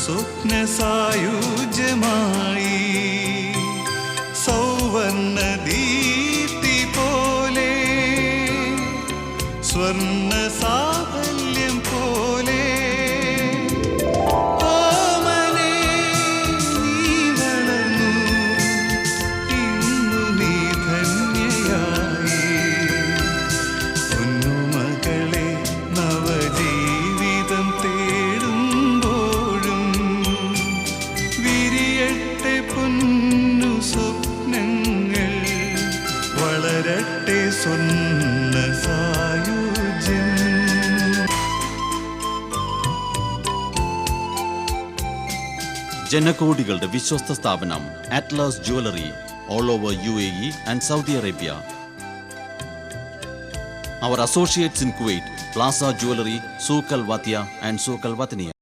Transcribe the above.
സ്വപ്ന സായുജ്യമായി സൗവർണ ദീപ്തി പോലെ സ്വർണ്ണ സാഫല്യം പോലെ വളരട്ടെ സ്വർണ്ണ സായുജ്യം. ജനകോടികളുടെ വിശ്വസ്ത സ്ഥാപനം atlas jewellery all over UAE and Saudi Arabia. Our associates in Kuwait, Plaza Jewelry, Souk Al Watia and Souk Al Wataniya.